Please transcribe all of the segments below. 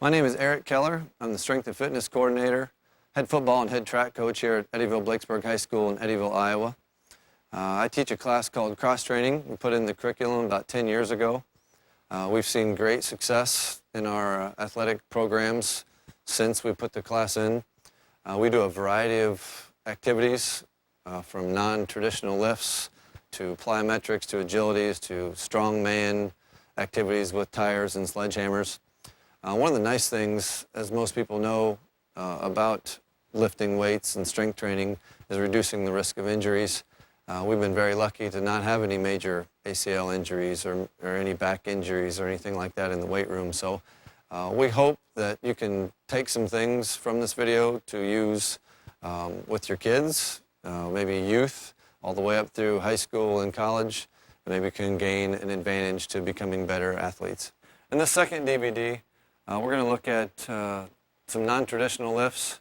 My name is Eric Keller. I'm the Strength and Fitness Coordinator, head football and head track coach here at Eddyville-Blakesburg High School in Eddyville, Iowa. I teach a class called cross training. We put in the curriculum about 10 years ago. We've seen great success in our athletic programs since we put the class in. We do a variety of activities from non-traditional lifts to plyometrics to agilities to strongman activities with tires and sledgehammers. One of the nice things, as most people know, about lifting weights and strength training is reducing the risk of injuries. We've been very lucky to not have any major ACL injuries or any back injuries or anything like that in the weight room. So we hope that you can take some things from this video to use with your kids, maybe youth, all the way up through high school and college, and maybe can gain an advantage to becoming better athletes. In the second DVD, we're going to look at some non-traditional lifts.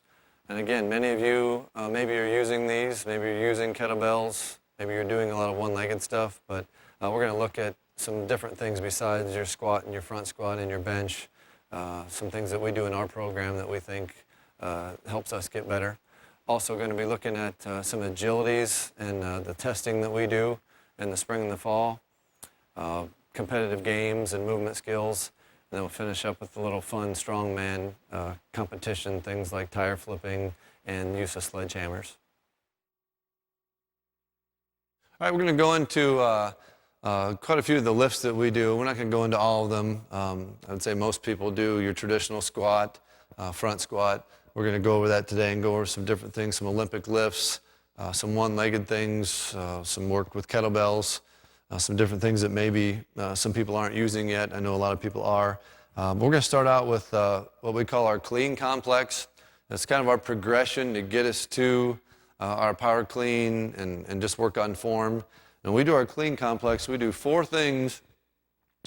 And again, many of you maybe you're using these, maybe you're using kettlebells, maybe you're doing a lot of one-legged stuff, but we're going to look at some different things besides your squat and your front squat and your bench, some things that we do in our program that we think helps us get better. Also going to be looking at some agilities and the testing that we do in the spring and the fall, competitive games and movement skills. And then we'll finish up with a little fun strongman competition, things like tire flipping and use of sledgehammers. All right, we're going to go into quite a few of the lifts that we do. We're not going to go into all of them. I would say most people do your traditional squat, front squat. We're going to go over that today and go over some different things, some Olympic lifts, some one-legged things, some work with kettlebells. Some different things that maybe some people aren't using yet. I know a lot of people are. But we're going to start out with what we call our clean complex. That's kind of our progression to get us to our power clean and just work on form. And we do our clean complex. We do 4 things.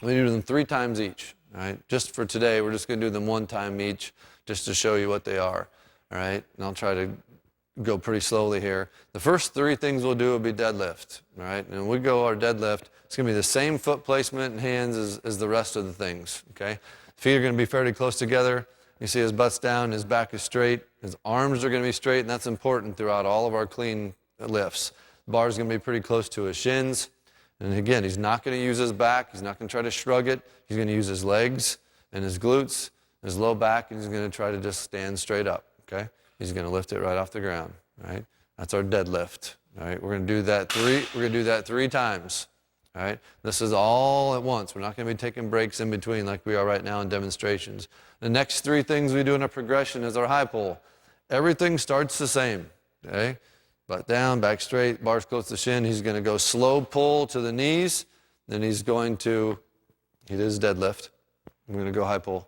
We do them 3 times each. All right? Just for today, we're just going to do them 1 time each just to show you what they are. All right? And I'll try to go pretty slowly here. The first 3 things we'll do will be deadlift, all right? And when we go our deadlift, it's going to be the same foot placement and hands as the rest of the things, okay? Feet are going to be fairly close together. You see his butt's down, his back is straight, his arms are going to be straight, and that's important throughout all of our clean lifts. The bar is going to be pretty close to his shins. And again, he's not going to use his back. He's not going to try to shrug it. He's going to use his legs and his glutes, his low back, and he's going to try to just stand straight up, okay? He's going to lift it right off the ground, right? That's our deadlift, all right? We're going to do that 3 times, all right? This is all at once. We're not going to be taking breaks in between like we are right now in demonstrations. The next 3 things we do in a progression is our high pull. Everything starts the same, okay? Butt down, back straight, bars close to the shin. He's going to go slow pull to the knees. Then he's going to, he did his deadlift. I'm going to go high pull,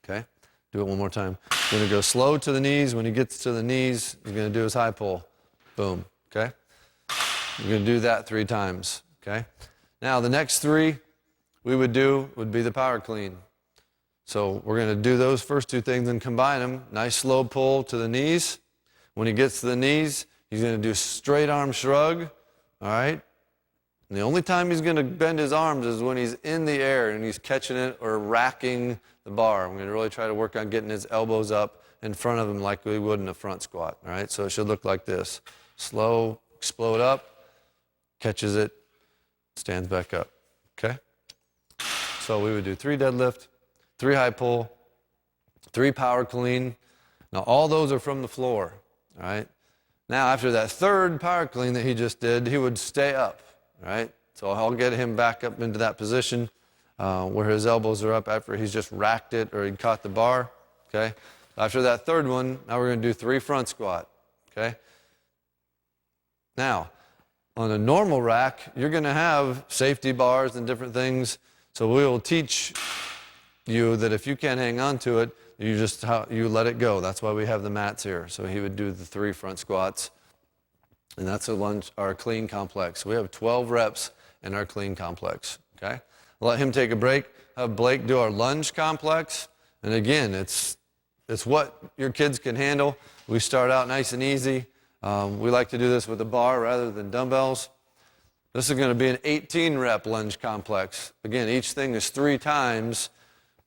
okay? Do it one more time. He's going to go slow to the knees. When he gets to the knees, he's going to do his high pull. Boom, okay? We're going to do that 3 times, okay? Now, the next 3 we would be the power clean. So we're going to do those first 2 things and combine them. Nice slow pull to the knees. When he gets to the knees, he's going to do straight arm shrug, all right? And the only time he's going to bend his arms is when he's in the air and he's catching it or racking the bar. I'm going to really try to work on getting his elbows up in front of him like we would in a front squat, all right? So it should look like this. Slow, explode up, catches it, stands back up, okay? So we would do 3 deadlift, 3 high pull, 3 power clean. Now all those are from the floor, all right? Now after that 3rd power clean that he just did, he would stay up, all right? So I'll get him back up into that position where his elbows are up after he's just racked it or he caught the bar, okay? After that 3rd one, now we're going to do 3 front squat, okay? Now, on a normal rack, you're going to have safety bars and different things, so we will teach you that if you can't hang on to it, you let it go. That's why we have the mats here. So he would do the 3 front squats, and that's our clean complex. We have 12 reps in our clean complex, okay? Let him take a break. Have Blake do our lunge complex. And again, it's what your kids can handle. We start out nice and easy. We like to do this with a bar rather than dumbbells. This is going to be an 18 rep lunge complex. Again, each thing is 3 times.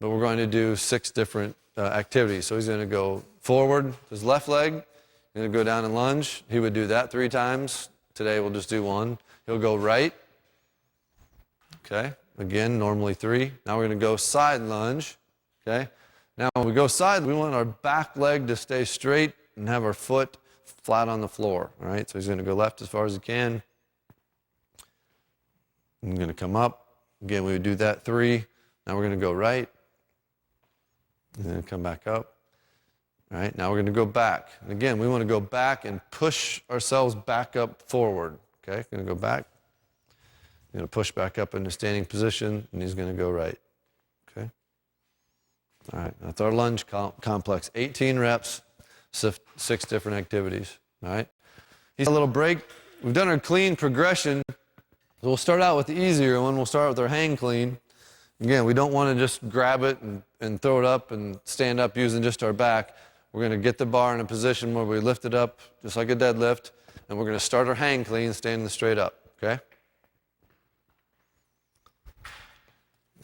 but we're going to do 6 different activities. So he's going to go forward, his left leg, he's going to go down and lunge. He would do that 3 times. Today we'll just do 1. He'll go right. Okay, again, normally 3. Now we're going to go side lunge. Okay, now when we go side, we want our back leg to stay straight and have our foot flat on the floor. All right, so he's going to go left as far as he can. I'm going to come up. Again, we would do that 3. Now we're going to go right. And then come back up. All right, now we're going to go back. And again, we want to go back and push ourselves back up forward. Okay, going to go back. Going to push back up into standing position, and he's going to go right. Okay. All right, that's our lunge complex. 18 reps, 6 different activities. All right. Here's a little break. We've done our clean progression. So we'll start out with the easier one. We'll start with our hang clean. Again, we don't want to just grab it and throw it up and stand up using just our back. We're going to get the bar in a position where we lift it up just like a deadlift, and we're going to start our hang clean standing straight up. Okay.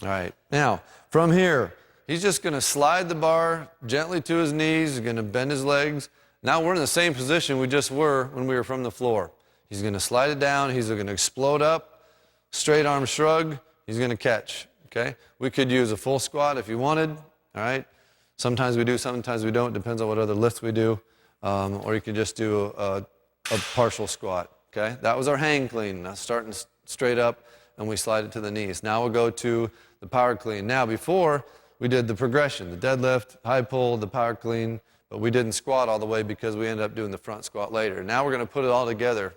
All right, now from here, he's just going to slide the bar gently to his knees. He's going to bend his legs. Now we're in the same position we just were when we were from the floor. He's going to slide it down. He's going to explode up, straight arm shrug. He's going to catch, okay? We could use a full squat if you wanted, all right? Sometimes we do, sometimes we don't. Depends on what other lifts we do. Or you could just do a partial squat, okay? That was our hang clean. Now starting straight up, and we slide it to the knees. Now we'll go to the power clean. Now before, we did the progression, the deadlift, high pull, the power clean, but we didn't squat all the way because we ended up doing the front squat later. Now we're going to put it all together,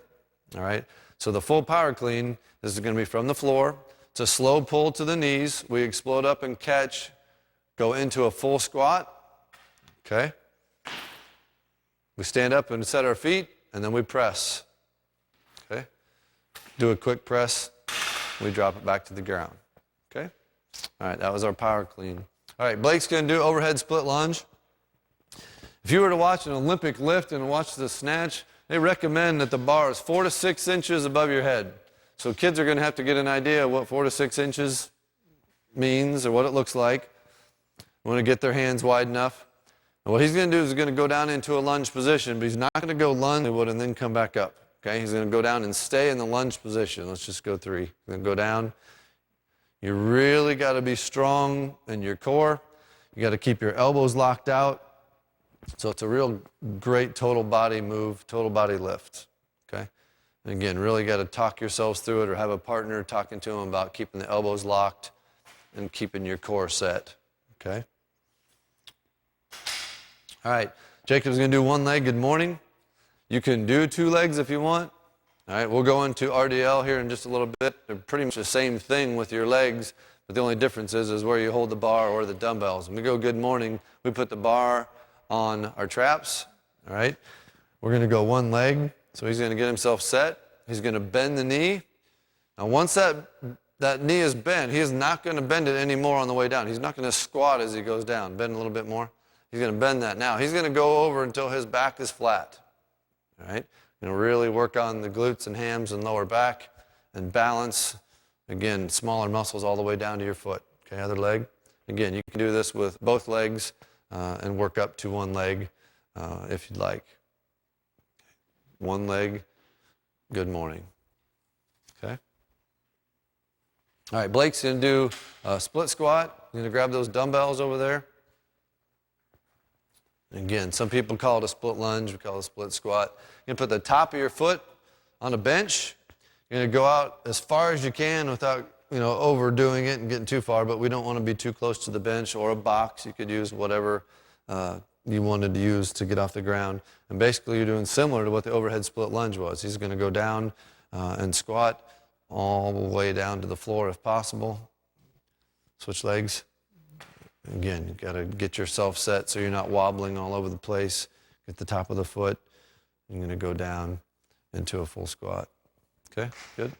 all right? So the full power clean, this is going to be from the floor. It's a slow pull to the knees. We explode up and catch, go into a full squat, okay? We stand up and set our feet, and then we press, okay? Do a quick press. We drop it back to the ground, okay? All right, that was our power clean. All right, Blake's going to do overhead split lunge. If you were to watch an Olympic lift and watch the snatch, they recommend that the bar is 4 to 6 inches above your head. So kids are going to have to get an idea of what 4 to 6 inches means or what it looks like. We want to get their hands wide enough. And what he's going to do is he's going to go down into a lunge position, but he's not going to go lunge and then come back up. Okay, he's going to go down and stay in the lunge position. Let's just go 3. He's going to go down. You really got to be strong in your core. You got to keep your elbows locked out. So it's a real great total body move, total body lift. Okay, and again, really got to talk yourselves through it or have a partner talking to them about keeping the elbows locked and keeping your core set. Okay. All right, Jacob's going to do 1 leg. Good morning. You can do 2 legs if you want. All right, we'll go into RDL here in just a little bit. They're pretty much the same thing with your legs, but the only difference is where you hold the bar or the dumbbells. When we go good morning, we put the bar on our traps, all right? We're going to go 1 leg, so he's going to get himself set. He's going to bend the knee. Now, once that knee is bent, he is not going to bend it anymore on the way down. He's not going to squat as he goes down. Bend a little bit more. He's going to bend that. Now, he's going to go over until his back is flat. All right, really work on the glutes and hams and lower back and balance. Again, smaller muscles all the way down to your foot. Okay, other leg. Again, you can do this with both legs and work up to 1 leg if you'd like. 1 leg, good morning. Okay. All right, Blake's going to do a split squat. You're going to grab those dumbbells over there. Again, some people call it a split lunge. We call it a split squat. You're going to put the top of your foot on a bench. You're going to go out as far as you can without, overdoing it and getting too far, but we don't want to be too close to the bench or a box. You could use whatever you wanted to use to get off the ground. And basically, you're doing similar to what the overhead split lunge was. He's going to go down and squat all the way down to the floor if possible. Switch legs. Again, you've got to get yourself set so you're not wobbling all over the place. Get the top of the foot. You're going to go down into a full squat. Okay, good.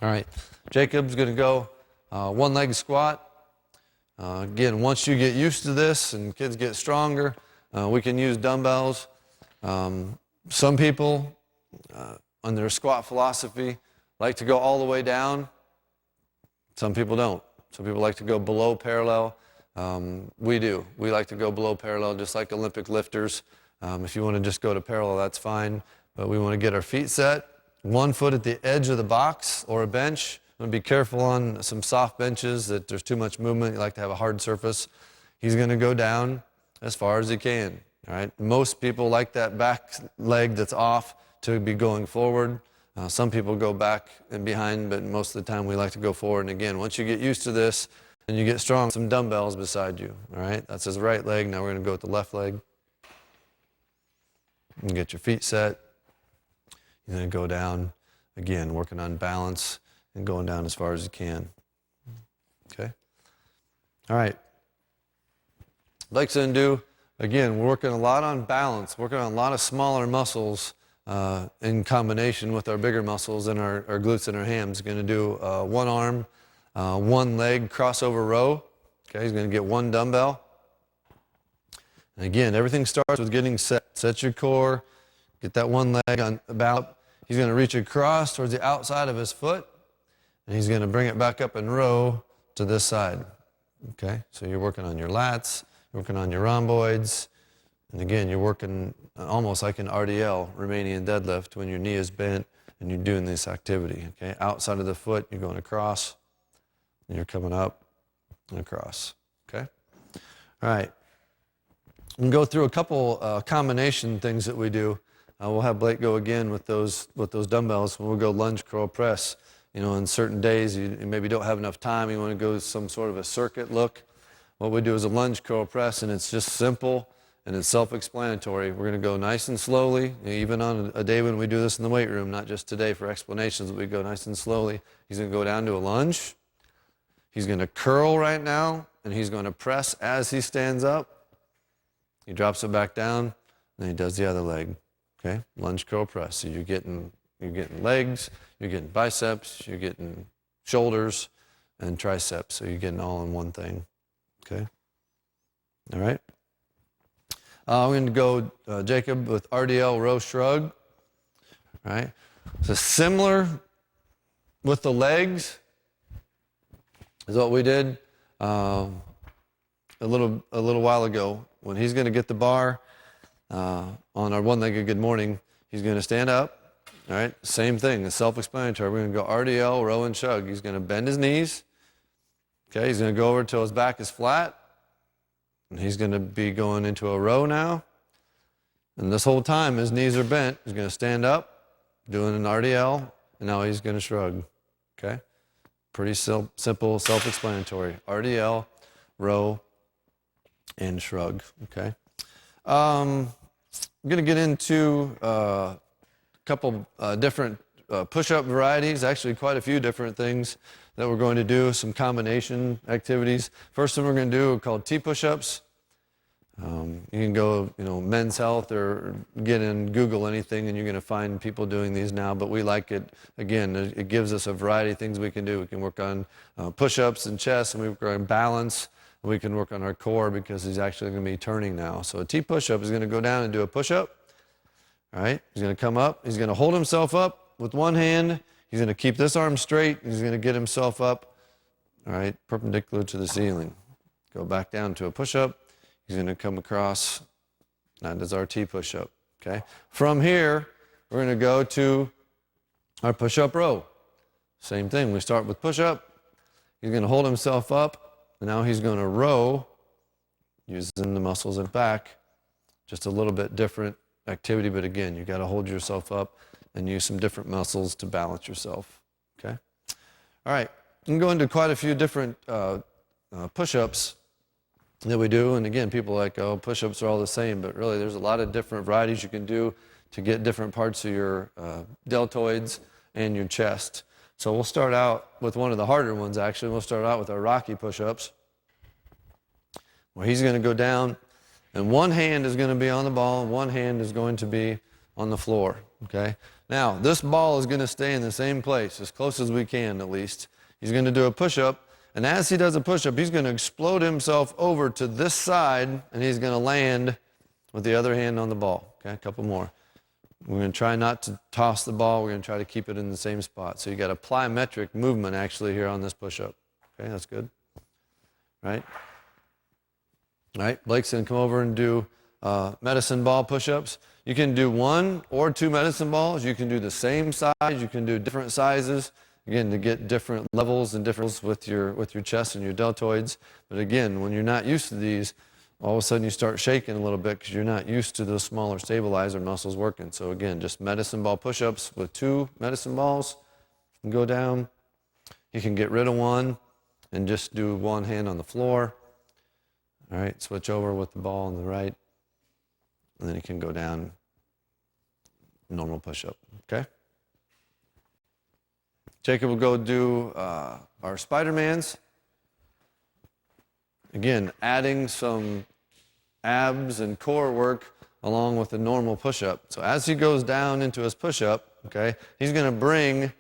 All right, Jacob's going to go 1 leg squat. Again, once you get used to this and kids get stronger, we can use dumbbells. Some people, on their squat philosophy, like to go all the way down. Some people don't. Some people like to go below parallel. We do. We like to go below parallel, just like Olympic lifters. If you want to just go to parallel, that's fine. But we want to get our feet set. 1 foot at the edge of the box or a bench. I'm going to be careful on some soft benches that there's too much movement. You like to have a hard surface. He's going to go down as far as he can. All right. Most people like that back leg that's off to be going forward. Some people go back and behind, but most of the time we like to go forward. And again, once you get used to this and you get strong, some dumbbells beside you. All right. That's his right leg. Now we're going to go with the left leg. And get your feet set. You're going to go down, again, working on balance and going down as far as you can. Okay? All right. Like to do, again, we're working a lot on balance, working on a lot of smaller muscles in combination with our bigger muscles and our glutes and our hams. Going to do one arm, one leg crossover row. Okay, he's going to get one dumbbell. And again, everything starts with getting set. Set your core, get that one leg on about. He's going to reach across towards the outside of his foot, and he's going to bring it back up and row to this side. Okay, so you're working on your lats, you're working on your rhomboids, and again, you're working almost like an RDL, Romanian deadlift, when your knee is bent and you're doing this activity. Okay, outside of the foot, you're going across, and you're coming up and across. Okay, all right. We can go through a couple combination things that we do. We'll have Blake go again with those dumbbells. We'll go lunge, curl, press. You know, on certain days you maybe don't have enough time. You want to go some sort of a circuit look. What we do is a lunge, curl, press, and it's just simple and it's self-explanatory. We're going to go nice and slowly, even on a day when we do this in the weight room, not just today for explanations. We go nice and slowly. He's going to go down to a lunge. He's going to curl right now, and he's going to press as he stands up. He drops it back down, and he does the other leg. Okay, lunge, curl, press. So you're getting legs, you're getting biceps, you're getting shoulders, and triceps. So you're getting all in one thing. Okay. All right. We're going to go Jacob with RDL row shrug. All right. So similar with the legs is what we did a little while ago. When he's going to get the bar on our one-legged good morning, he's going to stand up. All right, same thing. It's self-explanatory. We're going to go RDL, row and chug. He's going to bend his knees. Okay, he's going to go over till his back is flat. And he's going to be going into a row now. And this whole time, his knees are bent. He's going to stand up, doing an RDL, and now he's going to shrug. Okay, pretty simple, self-explanatory. RDL, row, and shrug. Okay. I'm going to get into a couple different push-up varieties, actually quite a few different things that we're going to do, some combination activities. First one we're going to do are called T push-ups. You can go, Men's Health or get in Google anything and you're going to find people doing these now, but we like it. Again, it gives us a variety of things we can do. We can work on push-ups and chest, and we work on balance. We can work on our core because he's actually going to be turning now. So a T push-up is going to go down and do a push-up. All right, he's going to come up. He's going to hold himself up with one hand. He's going to keep this arm straight. He's going to get himself up, all right, perpendicular to the ceiling. Go back down to a push-up. He's going to come across. That is our T push-up, okay? From here, we're going to go to our push-up row. Same thing. We start with push-up. He's going to hold himself up. And now he's going to row using the muscles and back. Just a little bit different activity, but again, you got to hold yourself up and use some different muscles to balance yourself. Okay? All right. You can go into quite a few different push-ups that we do. And again, people are like, oh, push-ups are all the same, but really there's a lot of different varieties you can do to get different parts of your deltoids and your chest. So we'll start out with one of the harder ones, actually. We'll start out with our Rocky push-ups, where he's going to go down, and one hand is going to be on the ball, and one hand is going to be on the floor, okay? Now, this ball is going to stay in the same place, as close as we can, at least. He's going to do a push-up, and as he does a push-up, he's going to explode himself over to this side, and he's going to land with the other hand on the ball, okay? A couple more. We're going to try not to toss the ball. We're going to try to keep it in the same spot. So you got a plyometric movement actually here on this push-up. Okay, that's good. right? All right, Blake's going to come over and do medicine ball push-ups. You can do 1 or 2 medicine balls. You can do the same size. You can do different sizes. Again, to get different levels and difference with your chest and your deltoids. But again, when you're not used to these, all of a sudden you start shaking a little bit because you're not used to those smaller stabilizer muscles working. So again, just medicine ball push-ups with 2 medicine balls. You can go down. You can get rid of 1 and just do 1 hand on the floor. All right, switch over with the ball on the right. And then you can go down, normal push-up, okay? Jacob will go do our Spider-Mans. Again, adding some abs and core work along with the normal push-up. So as he goes down into his push-up, okay, he's going to bring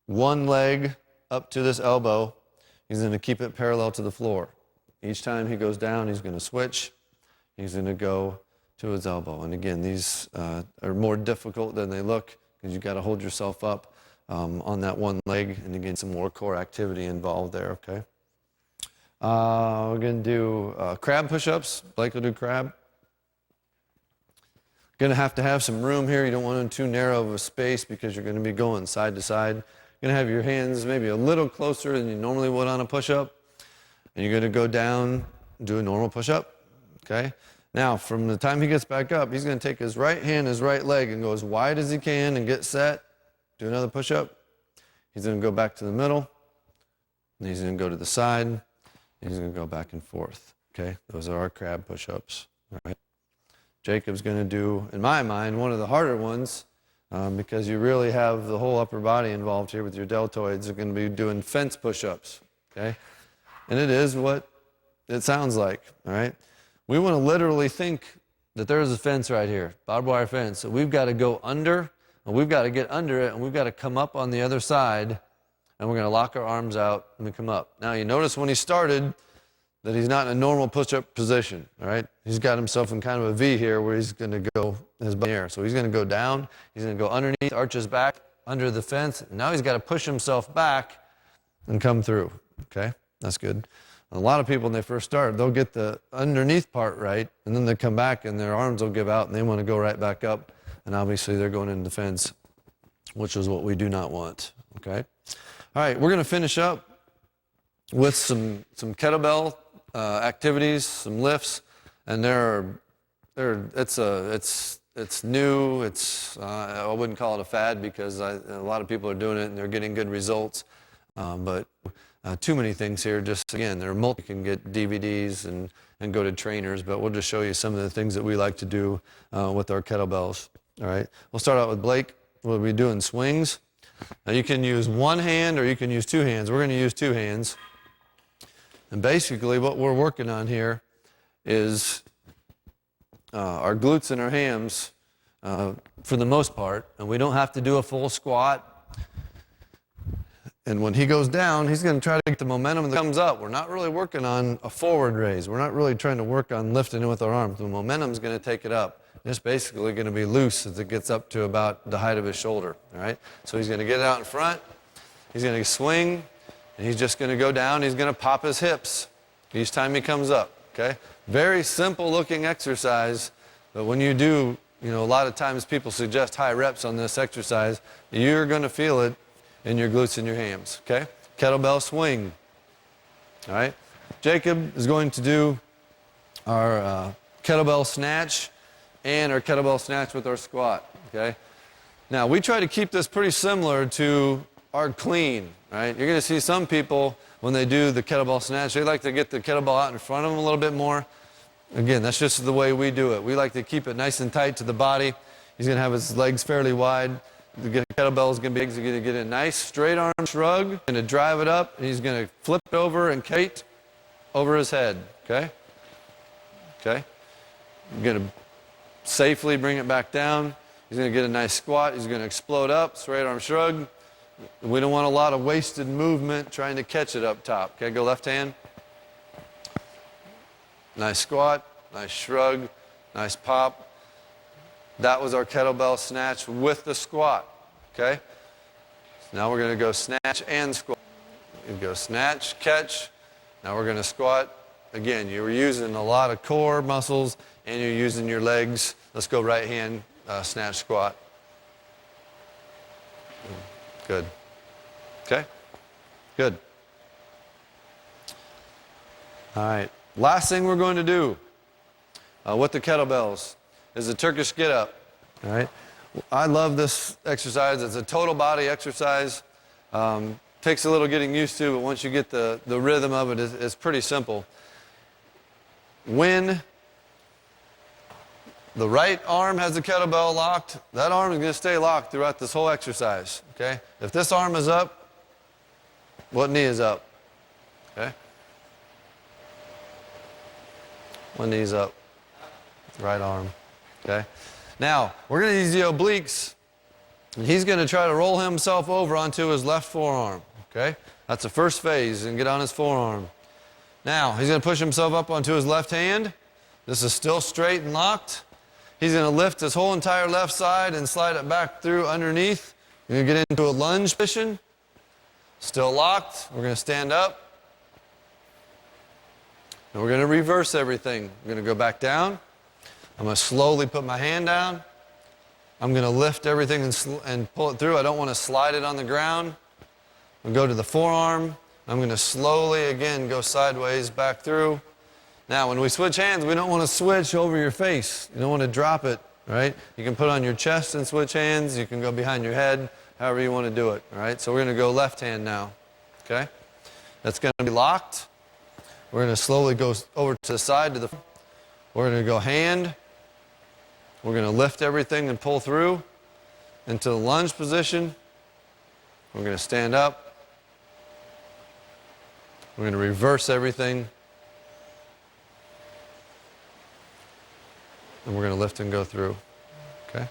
1 leg up to this elbow. He's going to keep it parallel to the floor. Each time he goes down, he's going to switch. He's going to go to his elbow. And again, these are more difficult than they look because you've got to hold yourself up on that 1 leg, and again, some more core activity involved there, okay? We're going to do crab push-ups. Blake will do crab. Going to have some room here. You don't want them too narrow of a space because you're going to be going side to side. You're going to have your hands maybe a little closer than you normally would on a push-up. And you're going to go down, do a normal push-up, okay? Now, from the time he gets back up, he's going to take his right hand, his right leg, and go as wide as he can and get set. Do another push-up. He's going to go back to the middle. And he's going to go to the side. And he's going to go back and forth. Okay? Those are our crab push-ups. All right? Jacob's going to do, in my mind, one of the harder ones because you really have the whole upper body involved here with your deltoids. You're going to be doing fence push-ups. Okay? And it is what it sounds like. All right? We want to literally think that there is a fence right here, barbed wire fence. So we've got to go under. And we've got to get under it, and we've got to come up on the other side, and we're going to lock our arms out, and we come up. Now, you notice when he started that he's not in a normal push-up position, all right? He's got himself in kind of a V here where he's going to go his butt in the air. So he's going to go down. He's going to go underneath, arch his back, under the fence. And now he's got to push himself back and come through, okay? That's good. A lot of people, when they first start, they'll get the underneath part right, and then they come back, and their arms will give out, and they want to go right back up. And obviously, they're going into defense, which is what we do not want, okay? All right, we're going to finish up with some kettlebell activities, some lifts, and it's new. I wouldn't call it a fad because a lot of people are doing it, and they're getting good results. But too many things here. Just, again, you can get DVDs and go to trainers, but we'll just show you some of the things that we like to do with our kettlebells. All right, we'll start out with Blake. We'll be doing swings. Now you can use 1 hand or you can use 2 hands. We're going to use 2 hands. And basically what we're working on here is our glutes and our hams for the most part. And we don't have to do a full squat. And when he goes down, he's going to try to get the momentum that comes up. We're not really working on a forward raise. We're not really trying to work on lifting it with our arms. The momentum's going to take it up. It's basically going to be loose as it gets up to about the height of his shoulder, all right? So he's going to get it out in front. He's going to swing, and he's just going to go down. He's going to pop his hips each time he comes up, okay? Very simple-looking exercise, but when you do, a lot of times people suggest high reps on this exercise. You're going to feel it in your glutes and your hams, okay? Kettlebell swing, all right? Jacob is going to do our kettlebell snatch and our kettlebell snatch with our squat, okay? Now, we try to keep this pretty similar to our clean, right? You're going to see some people, when they do the kettlebell snatch, they like to get the kettlebell out in front of them a little bit more. Again, that's just the way we do it. We like to keep it nice and tight to the body. He's going to have his legs fairly wide. The kettlebell is going to be big. He's going to get a nice straight arm shrug. He's going to drive it up, and he's going to flip it over and kite over his head, okay? Okay? You're going to safely bring it back down. He's going to get a nice squat. He's going to explode up, straight arm shrug. We don't want a lot of wasted movement trying to catch it up top. Okay, go left hand. Nice squat, nice shrug, nice pop. That was our kettlebell snatch with the squat. Okay? So now we're going to go snatch and squat. You go snatch, catch, Now we're going to squat. Again, you're using a lot of core muscles and you're using your legs. Let's go right hand snatch squat. Good. Okay? Good. All right. Last thing we're going to do with the kettlebells is the Turkish get up. All right. I love this exercise. It's a total body exercise. Takes a little getting used to, but once you get the rhythm of it, it's pretty simple. When the right arm has the kettlebell locked, that arm is going to stay locked throughout this whole exercise. Okay? If this arm is up, what knee is up? Okay? One knee's up. Right arm. Okay? Now, we're going to use the obliques. And he's going to try to roll himself over onto his left forearm. Okay? That's the first phase, and get on his forearm. Now, he's going to push himself up onto his left hand. This is still straight and locked. He's going to lift his whole entire left side and slide it back through underneath. We're going to get into a lunge position. Still locked. We're going to stand up. And we're going to reverse everything. We're going to go back down. I'm going to slowly put my hand down. I'm going to lift everything and pull it through. I don't want to slide it on the ground. I'm going to go to the forearm. I'm going to slowly, again, go sideways back through. Now, when we switch hands, we don't want to switch over your face. You don't want to drop it, right? You can put on your chest and switch hands. You can go behind your head, however you want to do it, all right? So we're going to go left hand now, okay? That's going to be locked. We're going to slowly go over to the side. We're going to go hand. We're going to lift everything and pull through into the lunge position. We're going to stand up. We're going to reverse everything. And we're going to lift and go through. Okay?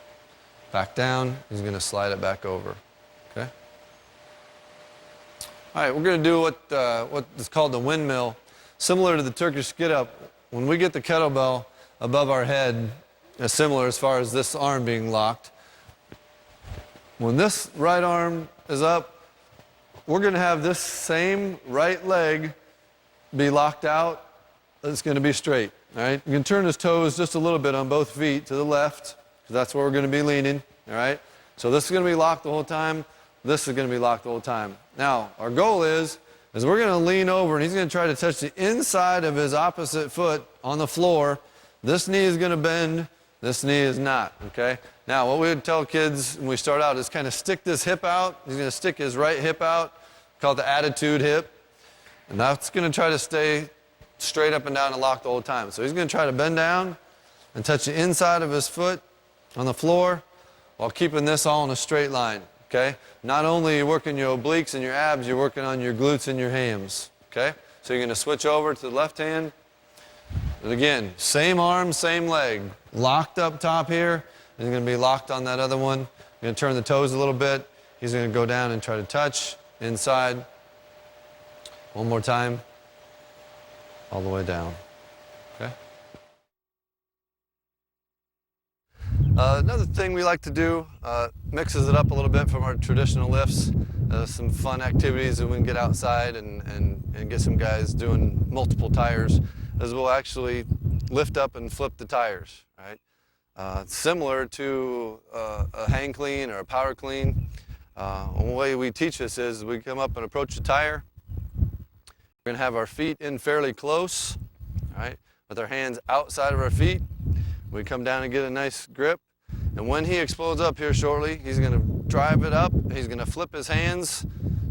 Back down. He's going to slide it back over. Okay? All right, we're going to do what is called the windmill. Similar to the Turkish get-up, when we get the kettlebell above our head, similar as far as this arm being locked. When this right arm is up, we're going to have this same right leg be locked out. It's going to be straight. All right? You can turn his toes just a little bit on both feet to the left. That's where we're going to be leaning. All right? So this is going to be locked the whole time. This is going to be locked the whole time. Now, our goal is we're going to lean over, and he's going to try to touch the inside of his opposite foot on the floor. This knee is going to bend. This knee is not. Okay? Now, what we would tell kids when we start out is kind of stick this hip out. He's going to stick his right hip out, called the attitude hip. And that's going to try to stay straight up and down and locked the whole time. So he's going to try to bend down and touch the inside of his foot on the floor while keeping this all in a straight line. Okay? Not only are you working your obliques and your abs, you're working on your glutes and your hams. Okay? So you're going to switch over to the left hand. And again, same arm, same leg. Locked up top here. He's going to be locked on that other one. Going to turn the toes a little bit. He's going to go down and try to touch inside. One more time. All the way down. Okay? Another thing we like to do, mixes it up a little bit from our traditional lifts. Some fun activities that we can get outside and get some guys doing multiple tires, as we'll actually lift up and flip the tires. Right? Similar to a hang clean or a power clean. The way we teach this is we come up and approach the tire. We're going to have our feet in fairly close, all right, with our hands outside of our feet. We come down and get a nice grip. And when he explodes up here shortly, he's going to drive it up. He's going to flip his hands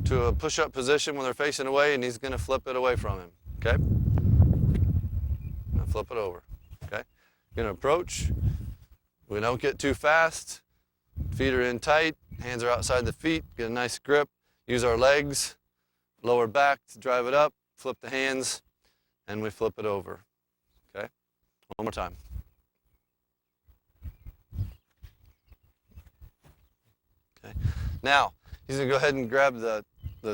to a push-up position when they're facing away, and he's going to flip it away from him. Okay? Now flip it over. Okay? You're going to approach. We don't get too fast. Feet are in tight. Hands are outside the feet. Get a nice grip. Use our legs, lower back to drive it up. Flip the hands, and we flip it over. Okay? One more time. Okay. Now, he's going to go ahead and grab the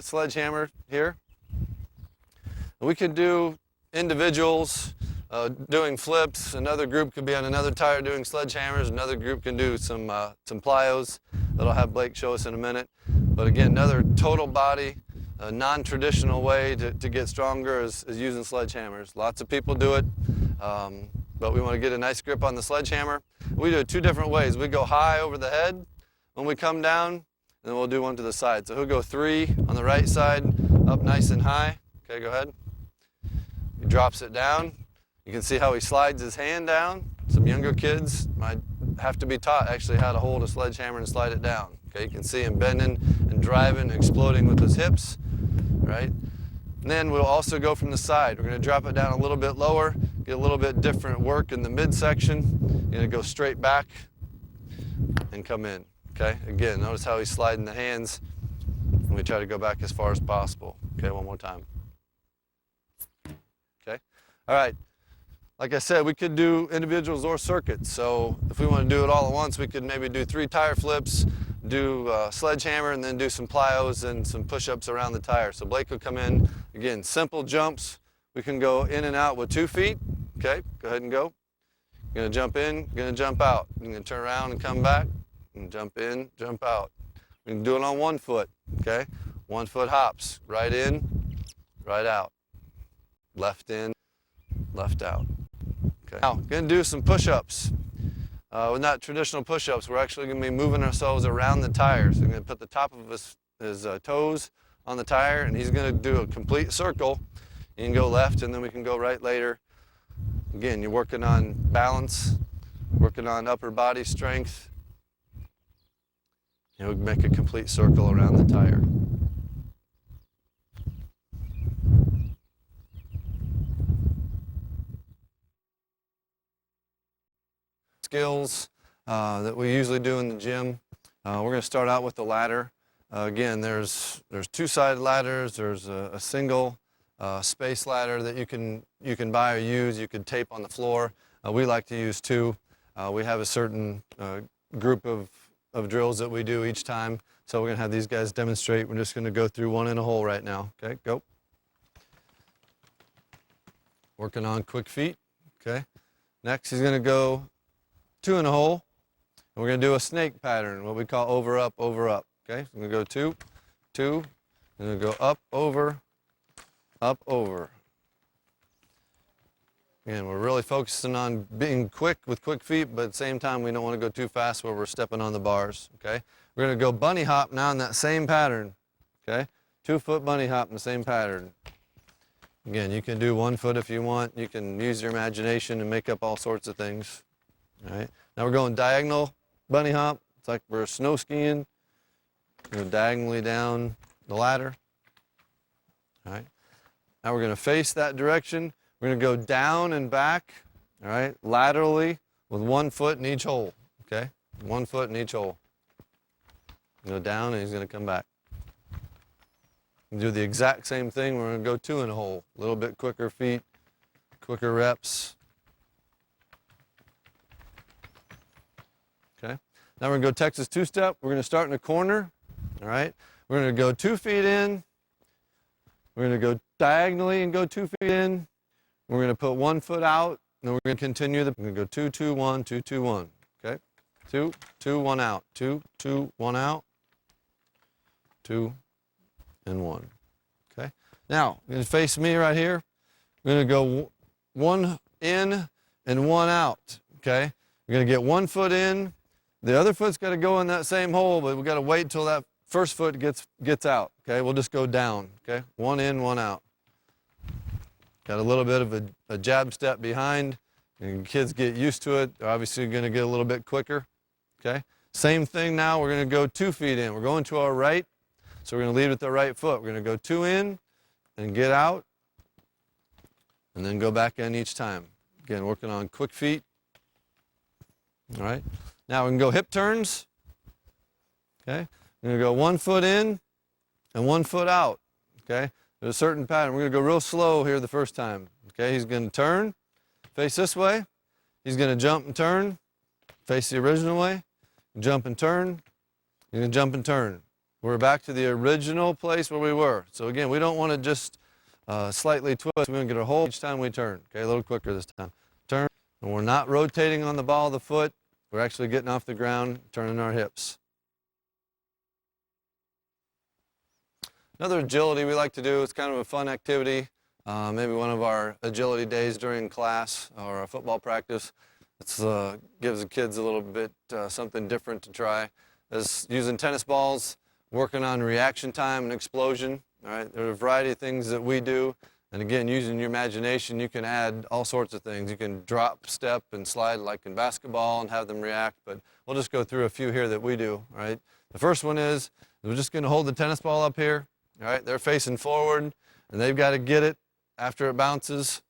sledgehammer here. We could do individuals doing flips. Another group could be on another tire doing sledgehammers. Another group can do some plyos. That'll have Blake show us in a minute. But again, another total body a non-traditional way to get stronger is using sledgehammers. Lots of people do it, but we want to get a nice grip on the sledgehammer. We do it two different ways. We go high over the head when we come down, and then we'll do one to the side. So he'll go 3 on the right side, up nice and high. Okay, go ahead. He drops it down. You can see how he slides his hand down. Some younger kids might have to be taught actually how to hold a sledgehammer and slide it down. Okay, you can see him bending and driving, exploding with his hips, right? And then we'll also go from the side. We're going to drop it down a little bit lower, get a little bit different work in the midsection. You're going to go straight back and come in. Okay, again, notice how he's sliding the hands, and we try to go back as far as possible. Okay, one more time. Okay, all right. Like I said, we could do individuals or circuits. So if we want to do it all at once, we could maybe do 3 tire flips, do sledgehammer, and then do some plyos and some push-ups around the tire. So Blake will come in, again, simple jumps. We can go in and out with 2 feet. Okay, go ahead and go. You're going to jump in, you're going to jump out. You're going to turn around and come back, and jump in, jump out. We can do it on 1 foot, okay? 1 foot hops, right in, right out. Left in, left out. Okay. Now, going to do some push-ups. With not traditional push-ups, we're actually going to be moving ourselves around the tires. We're going to put the top of his toes on the tire, and he's going to do a complete circle. You can go left, and then we can go right later. Again, you're working on balance, working on upper body strength. You know, make a complete circle around the tire. Skills that we usually do in the gym. We're going to start out with the ladder. Again, there's 2-sided ladders. There's a single space ladder that you can buy or use. You could tape on the floor. We like to use 2. We have a certain group of drills that we do each time. So we're going to have these guys demonstrate. We're just going to go through 1 in a hole right now. Okay, go. Working on quick feet. Okay. Next, he's going to go 2 in a hole, and we're going to do a snake pattern, what we call over, up, over, up. Okay, so we're going to go 2, 2, and then go up, over, up, over. Again, we're really focusing on being quick with quick feet, but at the same time, we don't want to go too fast where we're stepping on the bars. Okay, we're going to go bunny hop now in that same pattern. Okay, 2-foot bunny hop in the same pattern. Again, you can do 1 foot if you want. You can use your imagination and make up all sorts of things. All right, now we're going diagonal bunny hop. It's like we're snow skiing. Go diagonally down the ladder. All right, now we're going to face that direction. We're going to go down and back, all right, laterally with 1 foot in each hole. Okay, 1 foot in each hole. Go down and he's going to come back. Do the exact same thing. We're going to go 2 in a hole. A little bit quicker feet, quicker reps. Okay. Now we're going to go Texas 2-step. We're going to start in the corner. All right. We're going to go 2 feet in. We're going to go diagonally and go 2 feet in. We're going to put 1 foot out. And we're going to continue. We're going to go 2, 2, 1, 2, 2, 1. Okay. 2, 2, 1 out. 2, 2, 1 out. 2 and 1. Okay. Now, you're going to face me right here. We're going to go 1 in and 1 out. Okay. We're going to get 1 foot in. The other foot's got to go in that same hole, but we've got to wait until that first foot gets out. Okay. We'll just go down. Okay. 1 in, 1 out. Got a little bit of a jab step behind. And kids get used to it. They're obviously going to get a little bit quicker. Okay. Same thing now. We're going to go 2 feet in. We're going to our right. So we're going to lead with the right foot. We're going to go 2 in and get out. And then go back in each time. Again, working on quick feet. All right. Now we can go hip turns. Okay. We're going to go 1 foot in and 1 foot out. Okay. There's a certain pattern. We're going to go real slow here the first time. Okay. He's going to turn, face this way. He's going to jump and turn, face the original way. Jump and turn. He's going to jump and turn. We're back to the original place where we were. So again, we don't want to just slightly twist. We're going to get a hold each time we turn. Okay, a little quicker this time. Turn, and we're not rotating on the ball of the foot. We're actually getting off the ground, turning our hips. Another agility we like to do, it's kind of a fun activity, maybe one of our agility days during class or a football practice. It gives the kids a little bit something different to try. Is using tennis balls, working on reaction time and explosion. All right, there are a variety of things that we do. And again, using your imagination, you can add all sorts of things. You can drop, step, and slide like in basketball and have them react. But we'll just go through a few here that we do. All right. The first one is we're just going to hold the tennis ball up here. All right. They're facing forward, and they've got to get it after it bounces.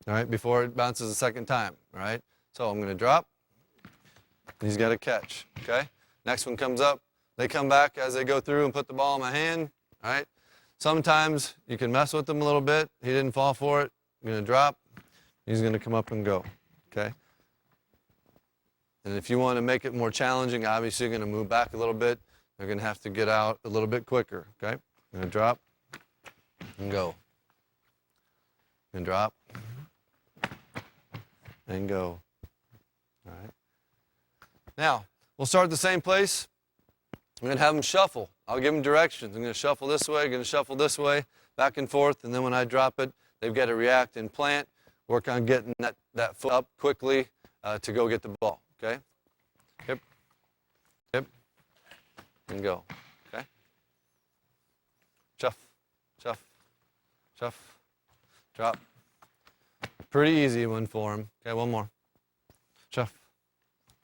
All right, before it bounces a second time. All right. So I'm going to drop. He's got to catch. Okay. Next one comes up. They come back as they go through and put the ball in my hand. All right. Sometimes you can mess with him a little bit. He didn't fall for it. I'm going to drop. He's going to come up and go. Okay? And if you want to make it more challenging, obviously you're going to move back a little bit. They're going to have to get out a little bit quicker. Okay? I'm going to drop and go. And drop and go. All right? Now, we'll start at the same place. I'm going to have them shuffle. I'll give them directions. I'm going to shuffle this way, going to shuffle this way, back and forth, and then when I drop it, they've got to react and plant, work on getting that foot up quickly to go get the ball, okay? Hip, hip, and go, okay? Shuff, shuff, shuff, drop. Pretty easy one for them. Okay, one more. Shuff,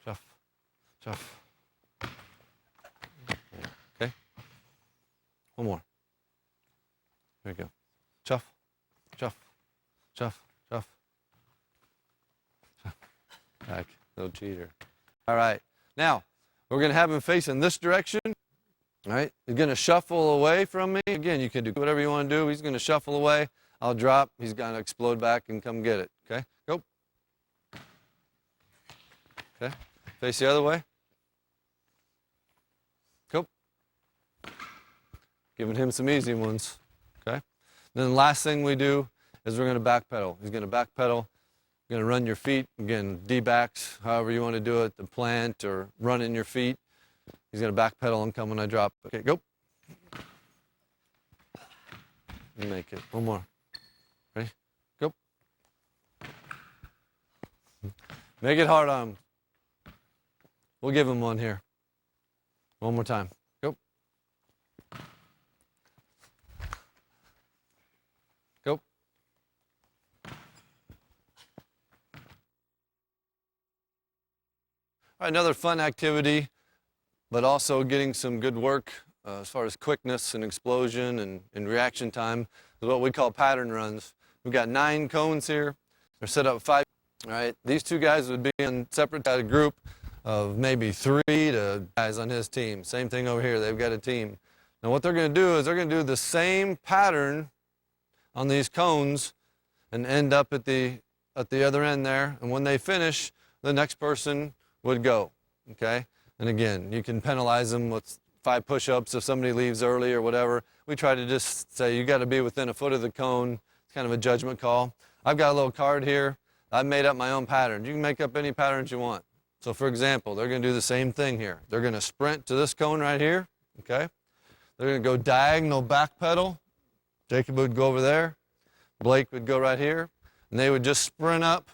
shuff, shuff. One more. Here we go. Chuff, chuff, chuff, chuff. Back, little cheater. All right. Now, we're going to have him facing this direction. All right. He's going to shuffle away from me. Again, you can do whatever you want to do. He's going to shuffle away. I'll drop. He's going to explode back and come get it. Okay? Go. Okay. Face the other way. Giving him some easy ones, okay? Then the last thing we do is we're going to backpedal. He's going to backpedal. You're going to run your feet. Again, D-backs, however you want to do it, the plant or running your feet. He's going to backpedal and come when I drop. Okay, go. You make it. One more. Ready? Go. Make it hard on him. We'll give him one here. One more time. All right, another fun activity, but also getting some good work as far as quickness and explosion and reaction time is what we call pattern runs. We've got 9 cones here. They're set up 5. All right, these 2 guys would be in separate group of maybe 3 to guys on his team. Same thing over here. They've got a team. Now what they're going to do is they're going to do the same pattern on these cones and end up at the other end there. And when they finish, the next person would go, okay? And again, you can penalize them with 5 push-ups if somebody leaves early or whatever. We try to just say you got to be within a foot of the cone. It's kind of a judgment call. I've got a little card here. I've made up my own pattern. You can make up any patterns you want. So for example, they're going to do the same thing here. They're going to sprint to this cone right here, okay? They're going to go diagonal back pedal. Jacob would go over there. Blake would go right here. And they would just sprint up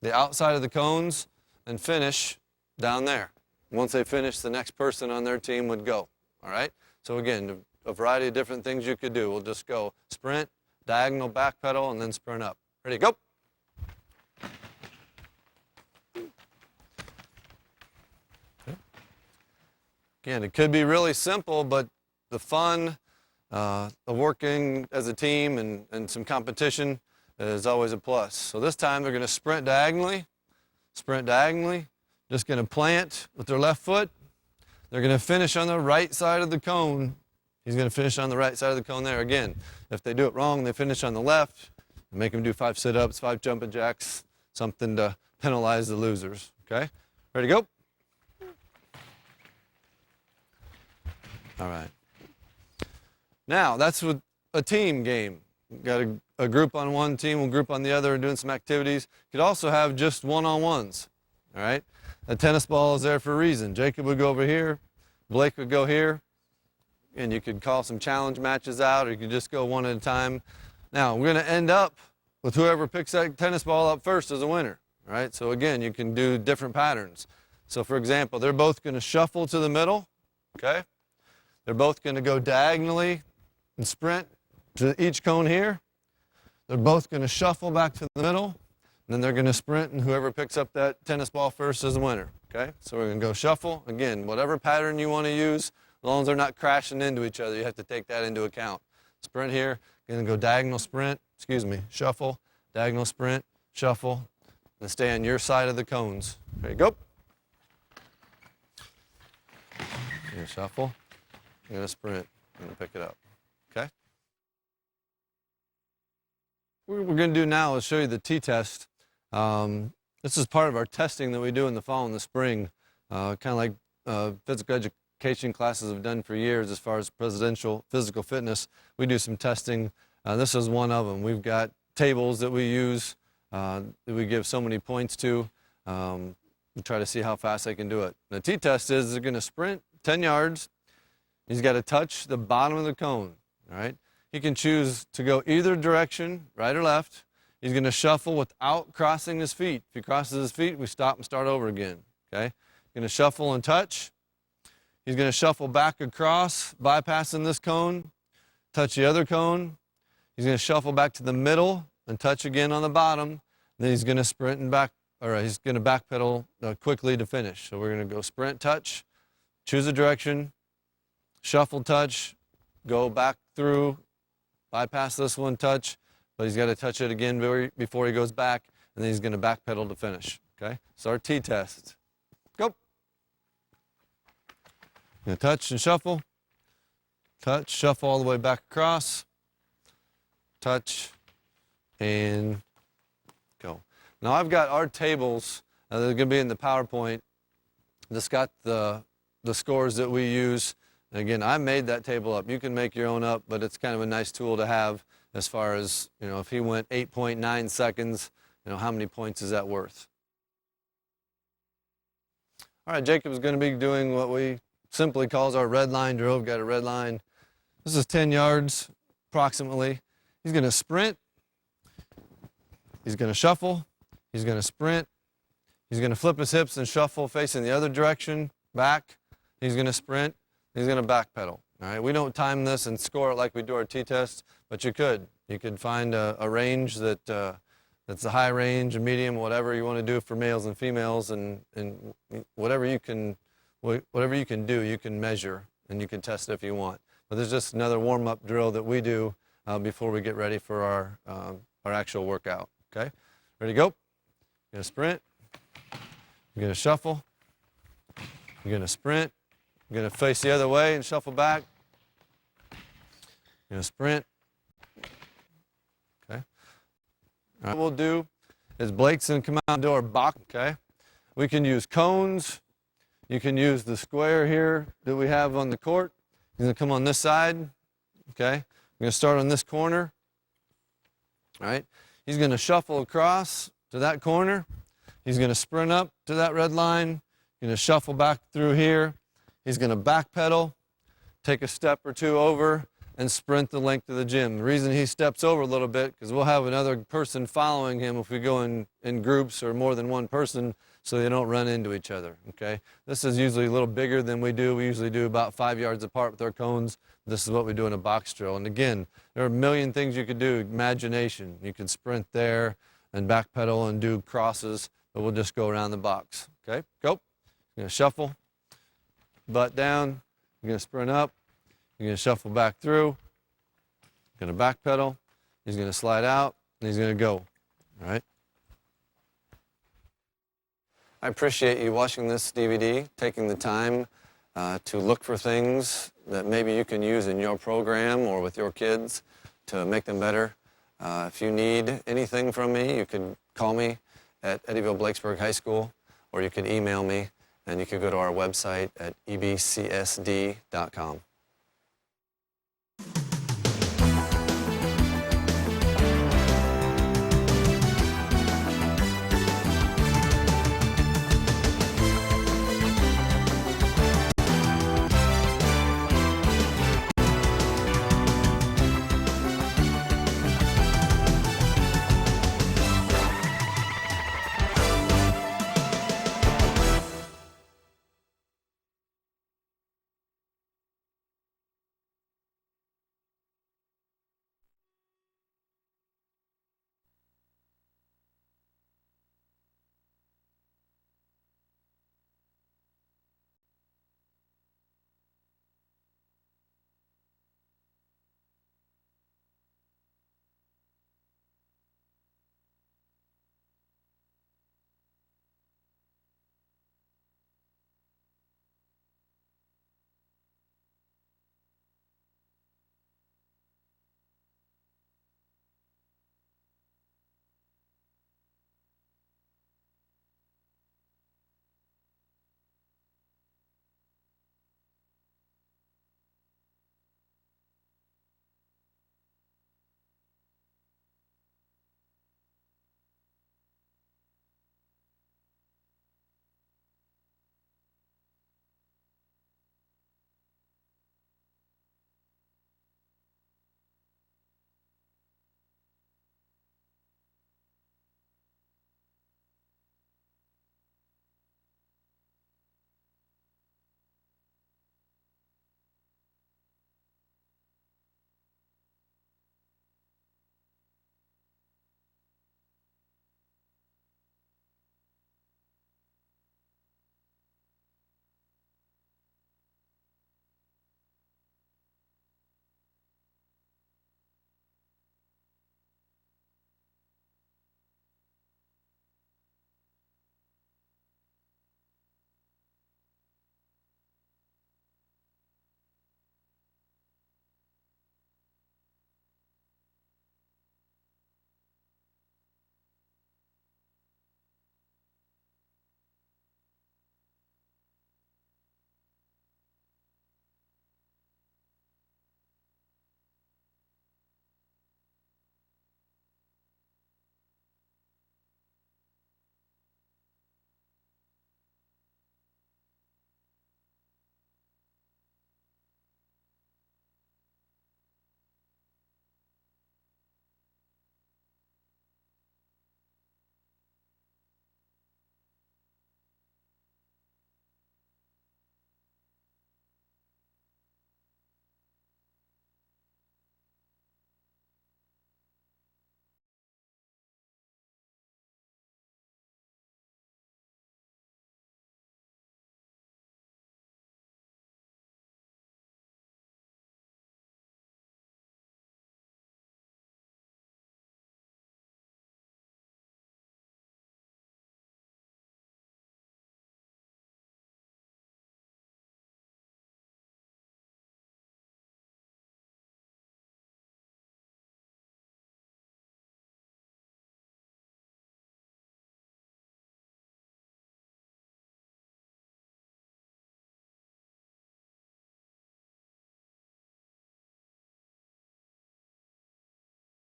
the outside of the cones and finish down there. Once they finish, the next person on their team would go. All right? So again, a variety of different things you could do. We'll just go sprint, diagonal back pedal, and then sprint up. Ready, go. Again, it could be really simple, but the fun of working as a team and some competition is always a plus. So this time they're going to sprint diagonally, just going to plant with their left foot. They're going to finish on the right side of the cone. He's going to finish on the right side of the cone there. Again, if they do it wrong, they finish on the left. Make them do 5 sit-ups, 5 jumping jacks, something to penalize the losers. Okay? Ready to go? All right. Now, that's with a team game. Got a group on one team, we'll group on the other, doing some activities. You could also have just one-on-ones, all right? A tennis ball is there for a reason. Jacob would go over here. Blake would go here. and you could call some challenge matches out, or you could just go one at a time. Now, we're going to end up with whoever picks that tennis ball up first as a winner, all right? So again, you can do different patterns. So for example, they're both going to shuffle to the middle, okay? They're both going to go diagonally and sprint to each cone here. They're both going to shuffle back to the middle, and then they're going to sprint, and whoever picks up that tennis ball first is the winner, okay? So we're going to go shuffle. Again, whatever pattern you want to use, as long as they're not crashing into each other, you have to take that into account. Sprint here, going to go diagonal sprint, shuffle, diagonal sprint, shuffle, and stay on your side of the cones. There you go. You're going to shuffle, you're going to sprint, you're going to pick it up, okay? What we're going to do now is show you the T-test. This is part of our testing that we do in the fall and the spring, kind of like physical education classes have done for years as far as presidential physical fitness. We do some testing. This is one of them. We've got tables that we use that we give so many points to. We try to see how fast they can do it. The T-test is they're going to sprint 10 yards. He's got to touch the bottom of the cone, all right? He can choose to go either direction, right or left. He's going to shuffle without crossing his feet. If he crosses his feet, we stop and start over again, okay? He's going to shuffle and touch. He's going to shuffle back across, bypassing this cone, touch the other cone. He's going to shuffle back to the middle and touch again on the bottom. Then he's going to sprint and back, or he's going to backpedal quickly to finish. So we're going to go sprint, touch, choose a direction, shuffle, touch, go back through, bypass this one, touch, but he's got to touch it again before he goes back, and then he's going to backpedal to finish, okay? So our T-test. Go. Going to touch and shuffle, touch, shuffle all the way back across, touch, and go. Now I've got our tables, they're going to be in the PowerPoint. This got the scores that we use. And again, I made that table up. You can make your own up, but it's kind of a nice tool to have as far as, you know, if he went 8.9 seconds, you know, how many points is that worth? All right, Jacob's going to be doing what we simply calls our red line drill. We've got a red line. This is 10 yards approximately. He's going to sprint. He's going to shuffle. He's going to sprint. He's going to flip his hips and shuffle facing the other direction, back. He's going to sprint. He's going to backpedal. All right, we don't time this and score it like we do our T-test, but you could. You could find a range that's a high range, a medium, whatever you want to do for males and females, and whatever you can do, you can measure and you can test it if you want. But there's just another warm-up drill that we do before we get ready for our actual workout. Okay, ready to go? You're going to sprint. You're going to shuffle. You're going to sprint. You're going to face the other way and shuffle back. You're going to sprint. Okay. All right, what we'll do is Blake's going to come out and do our box. Okay. We can use cones. You can use the square here that we have on the court. He's going to come on this side. Okay. We're going to start on this corner. All right. He's going to shuffle across to that corner. He's going to sprint up to that red line. He's going to shuffle back through here. He's going to backpedal, take a step or two over, and sprint the length of the gym. The reason he steps over a little bit, because we'll have another person following him if we go in groups or more than one person, so they don't run into each other, okay? This is usually a little bigger than we do. We usually do about 5 yards apart with our cones. This is what we do in a box drill. And again, there are a million things you could do. Imagination. You could sprint there and backpedal and do crosses, but we'll just go around the box, okay? Go. You're going to shuffle. Butt down, you're going to sprint up, you're going to shuffle back through, you're going to backpedal, he's going to slide out, and he's going to go, all right? I appreciate you watching this DVD, taking the time to look for things that maybe you can use in your program or with your kids to make them better. If you need anything from me, you can call me at Eddyville-Blakesburg High School, or you can email me. And you can go to our website at ebcsd.com.